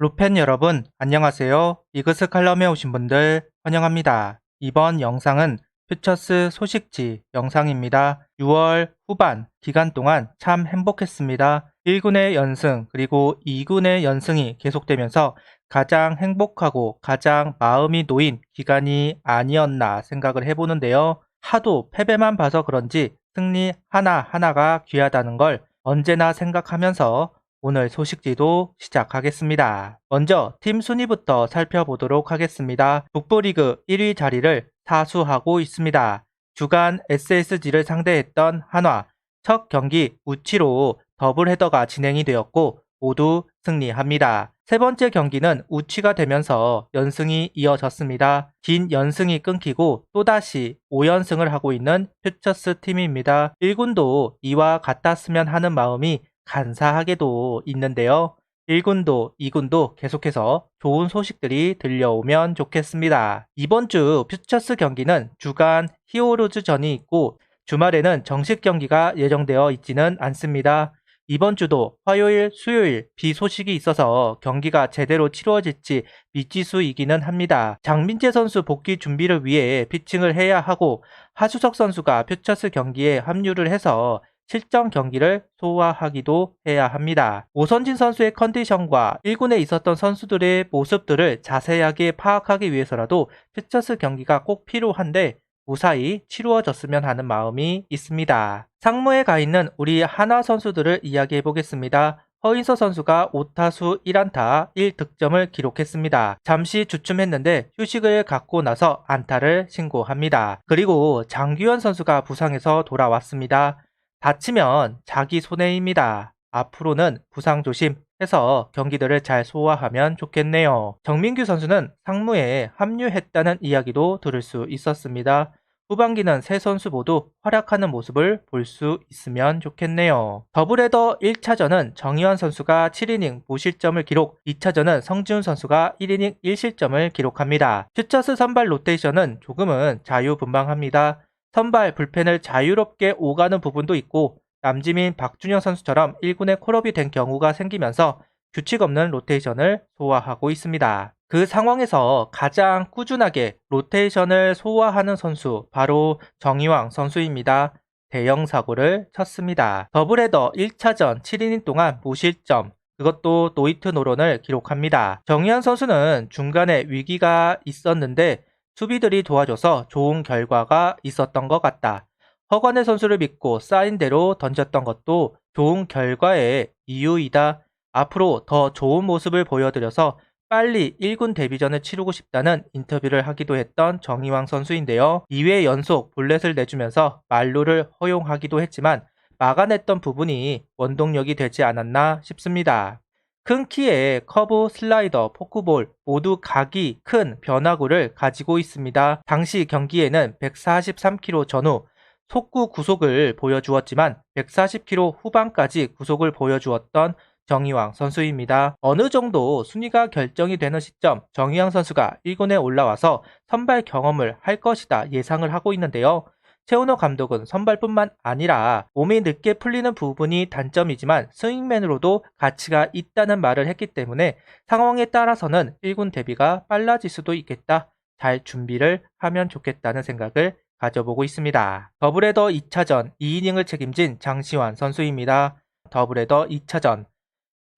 로팬 여러분, 안녕하세요. 이그스 칼럼에 오신 분들 환영합니다. 이번 영상은 퓨처스 소식지 영상입니다. 6월 후반 기간 동안 참 행복했습니다. 1군의 연승 그리고 2군의 연승이 계속되면서 가장 행복하고 가장 마음이 놓인 기간이 아니었나 생각을 해보는데요. 하도 패배만 봐서 그런지 승리 하나하나가 귀하다는 걸 언제나 생각하면서 오늘 소식지도 시작하겠습니다. 먼저 팀 순위부터 살펴보도록 하겠습니다. 북부리그 1위 자리를 사수하고 있습니다. 주간 SSG를 상대했던 한화, 첫 경기 우치로 더블 헤더가 진행이 되었고 모두 승리합니다. 세 번째 경기는 우치가 되면서 연승이 이어졌습니다. 긴 연승이 끊기고 또다시 5연승을 하고 있는 퓨처스 팀입니다. 1군도 이와 같았으면 하는 마음이 간사하게도 있는데요. 1군도 2군도 계속해서 좋은 소식들이 들려오면 좋겠습니다. 이번 주 퓨처스 경기는 주간 히어로즈전이 있고 주말에는 정식 경기가 예정되어 있지는 않습니다. 이번 주도 화요일, 수요일 비 소식이 있어서 경기가 제대로 치루어질지 미지수이기는 합니다. 장민재 선수 복귀 준비를 위해 피칭을 해야 하고 하주석 선수가 퓨처스 경기에 합류를 해서 실전 경기를 소화하기도 해야 합니다. 오선진 선수의 컨디션과 1군에 있었던 선수들의 모습들을 자세하게 파악하기 위해서라도 퓨처스 경기가 꼭 필요한데 무사히 치루어졌으면 하는 마음이 있습니다. 상무에 가 있는 우리 한화 선수들을 이야기해 보겠습니다. 허인서 선수가 5타수 1안타 1득점을 기록했습니다. 잠시 주춤했는데 휴식을 갖고 나서 안타를 신고합니다. 그리고 장규현 선수가 부상에서 돌아왔습니다. 다치면 자기 손해입니다. 앞으로는 부상 조심해서 경기들을 잘 소화하면 좋겠네요. 정민규 선수는 상무에 합류했다는 이야기도 들을 수 있었습니다. 후반기는 세 선수 모두 활약하는 모습을 볼 수 있으면 좋겠네요. 더블헤더 1차전은 정희환 선수가 7이닝 무실점을 기록, 2차전은 성지훈 선수가 1이닝 1실점을 기록합니다. 퓨처스 선발 로테이션은 조금은 자유분방합니다. 선발 불펜을 자유롭게 오가는 부분도 있고 남지민, 박준영 선수처럼 1군에 콜업이 된 경우가 생기면서 규칙 없는 로테이션을 소화하고 있습니다. 그 상황에서 가장 꾸준하게 로테이션을 소화하는 선수 바로 정희왕 선수입니다. 대형 사고를 쳤습니다. 더블헤더 1차전 7이닝 동안 무실점, 그것도 노히트 노런을 기록합니다. 정희환 선수는 중간에 위기가 있었는데 수비들이 도와줘서 좋은 결과가 있었던 것 같다. 허관의 선수를 믿고 사인대로 던졌던 것도 좋은 결과의 이유이다. 앞으로 더 좋은 모습을 보여드려서 빨리 1군 데뷔전을 치르고 싶다는 인터뷰를 하기도 했던 정희왕 선수인데요. 2회 연속 볼넷을 내주면서 만루를 허용하기도 했지만 막아냈던 부분이 원동력이 되지 않았나 싶습니다. 큰 키에 커브, 슬라이더, 포크볼 모두 각이 큰 변화구를 가지고 있습니다. 당시 경기에는 143km 전후 속구 구속을 보여주었지만 140km 후반까지 구속을 보여주었던 정희왕 선수입니다. 어느 정도 순위가 결정이 되는 시점 정희왕 선수가 1군에 올라와서 선발 경험을 할 것이다 예상을 하고 있는데요. 최은호 감독은 선발뿐만 아니라 몸이 늦게 풀리는 부분이 단점이지만 스윙맨으로도 가치가 있다는 말을 했기 때문에 상황에 따라서는 1군 데뷔가 빨라질 수도 있겠다. 잘 준비를 하면 좋겠다는 생각을 가져보고 있습니다. 더블헤더 2차전 2이닝을 책임진 장시환 선수입니다. 더블헤더 2차전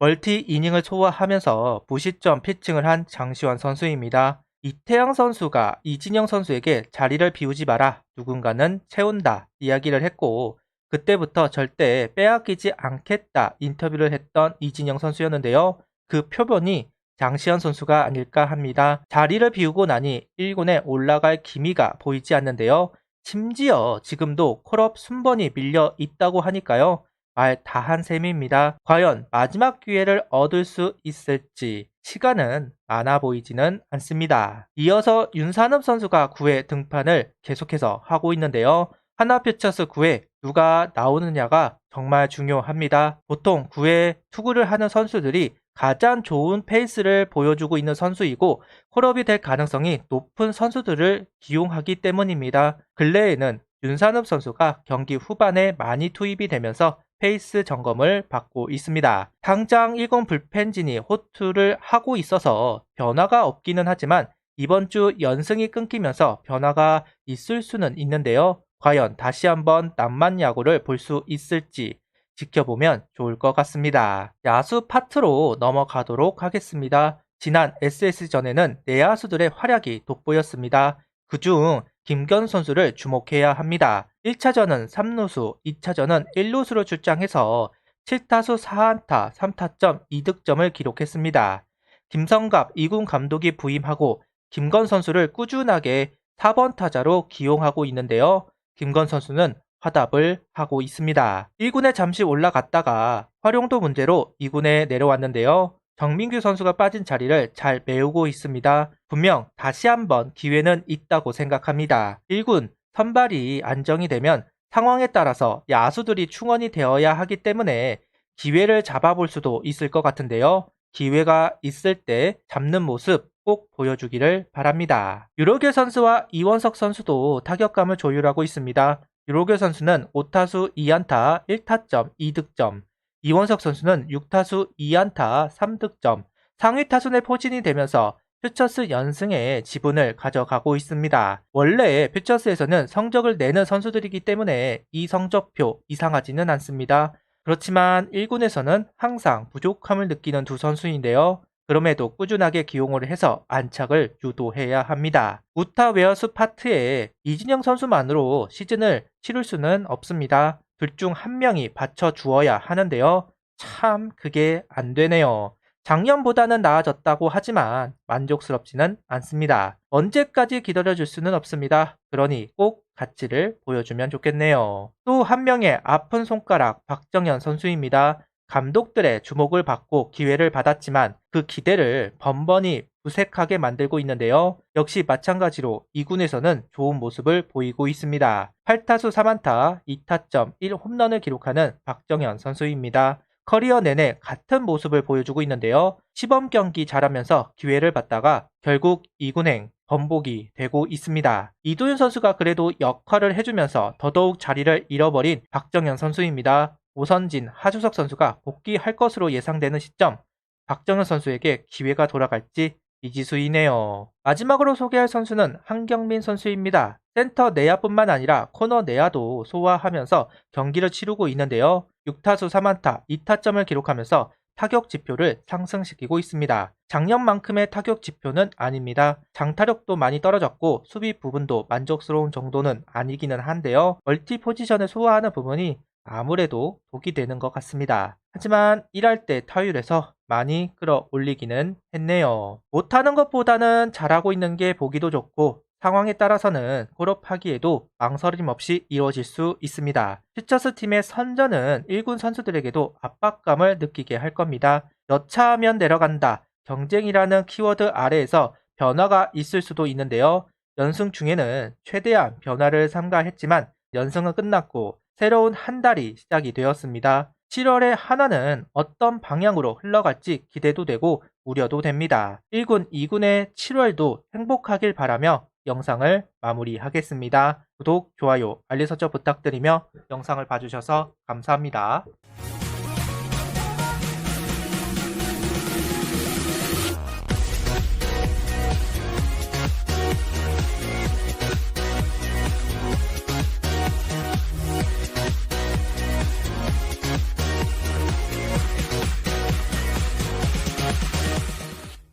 멀티 이닝을 소화하면서 무실점 피칭을 한 장시환 선수입니다. 이태양 선수가 이진영 선수에게 자리를 비우지 마라, 누군가는 채운다 이야기를 했고 그때부터 절대 빼앗기지 않겠다 인터뷰를 했던 이진영 선수였는데요. 그 표본이 장시환 선수가 아닐까 합니다. 자리를 비우고 나니 1군에 올라갈 기미가 보이지 않는데요. 심지어 지금도 콜업 순번이 밀려 있다고 하니까요. 말 다 한 셈입니다. 과연 마지막 기회를 얻을 수 있을지 시간은 많아 보이지는 않습니다. 이어서 윤산업 선수가 9회 등판을 계속해서 하고 있는데요. 하나퓨처스 9회 누가 나오느냐가 정말 중요합니다. 보통 9회 투구를 하는 선수들이 가장 좋은 페이스를 보여주고 있는 선수이고 콜업이 될 가능성이 높은 선수들을 기용하기 때문입니다. 근래에는 윤산업 선수가 경기 후반에 많이 투입이 되면서 페이스 점검을 받고 있습니다. 당장 1군 불펜진이 호투를 하고 있어서 변화가 없기는 하지만 이번 주 연승이 끊기면서 변화가 있을 수는 있는데요. 과연 다시 한번 낭만 야구를 볼 수 있을지 지켜보면 좋을 것 같습니다. 야수 파트로 넘어가도록 하겠습니다. 지난 SS전에는 내야수들의 활약이 돋보였습니다. 그중 김건 선수를 주목해야 합니다. 1차전은 3루수, 2차전은 1루수로 출장해서 7타수 4안타, 3타점 2득점을 기록했습니다. 김성갑 2군 감독이 부임하고 김건 선수를 꾸준하게 4번 타자로 기용하고 있는데요. 김건 선수는 화답을 하고 있습니다. 1군에 잠시 올라갔다가 활용도 문제로 2군에 내려왔는데요. 정민규 선수가 빠진 자리를 잘 메우고 있습니다. 분명 다시 한번 기회는 있다고 생각합니다. 1군 선발이 안정이 되면 상황에 따라서 야수들이 충원이 되어야 하기 때문에 기회를 잡아볼 수도 있을 것 같은데요. 기회가 있을 때 잡는 모습 꼭 보여주기를 바랍니다. 유로길 선수와 이원석 선수도 타격감을 조율하고 있습니다. 유로길 선수는 5타수 2안타 1타점 2득점, 이원석 선수는 6타수 2안타 3득점, 상위 타순에 포진이 되면서 퓨처스 연승의 지분을 가져가고 있습니다. 원래 퓨처스에서는 성적을 내는 선수들이기 때문에 이 성적표 이상하지는 않습니다. 그렇지만 1군에서는 항상 부족함을 느끼는 두 선수인데요. 그럼에도 꾸준하게 기용을 해서 안착을 유도해야 합니다. 우타 웨어스 파트에 이진영 선수만으로 시즌을 치룰 수는 없습니다. 둘 중 한 명이 받쳐주어야 하는데요. 참 그게 안 되네요. 작년보다는 나아졌다고 하지만 만족스럽지는 않습니다. 언제까지 기다려줄 수는 없습니다. 그러니 꼭 가치를 보여주면 좋겠네요. 또 한 명의 아픈 손가락 박정현 선수입니다. 감독들의 주목을 받고 기회를 받았지만 그 기대를 번번이 무색하게 만들고 있는데요. 역시 마찬가지로 2군에서는 좋은 모습을 보이고 있습니다. 8타수 3안타 2타점 1홈런을 기록하는 박정현 선수입니다. 커리어 내내 같은 모습을 보여주고 있는데요. 시범 경기 잘하면서 기회를 받다가 결국 2군행 번복이 되고 있습니다. 이도윤 선수가 그래도 역할을 해주면서 더더욱 자리를 잃어버린 박정현 선수입니다. 오선진, 하주석 선수가 복귀할 것으로 예상되는 시점, 박정현 선수에게 기회가 돌아갈지 미지수이네요. 마지막으로 소개할 선수는 한경민 선수입니다. 센터 내야뿐만 아니라 코너 내야도 소화하면서 경기를 치르고 있는데요. 6타수 3안타 2타점을 기록하면서 타격 지표를 상승시키고 있습니다. 작년만큼의 타격 지표는 아닙니다. 장타력도 많이 떨어졌고 수비 부분도 만족스러운 정도는 아니기는 한데요. 멀티 포지션을 소화하는 부분이 아무래도 독이 되는 것 같습니다. 하지만 일할 때 타율에서 많이 끌어올리기는 했네요. 못하는 것보다는 잘하고 있는 게 보기도 좋고 상황에 따라서는 콜업하기에도 망설임 없이 이루어질 수 있습니다. 퓨처스 팀의 선전은 1군 선수들에게도 압박감을 느끼게 할 겁니다. 여차하면 내려간다, 경쟁이라는 키워드 아래에서 변화가 있을 수도 있는데요. 연승 중에는 최대한 변화를 삼가했지만 연승은 끝났고 새로운 한 달이 시작이 되었습니다. 7월의 하나는 어떤 방향으로 흘러갈지 기대도 되고 우려도 됩니다. 1군, 2군의 7월도 행복하길 바라며 영상을 마무리하겠습니다. 구독, 좋아요, 알림 설정 부탁드리며 영상을 봐주셔서 감사합니다.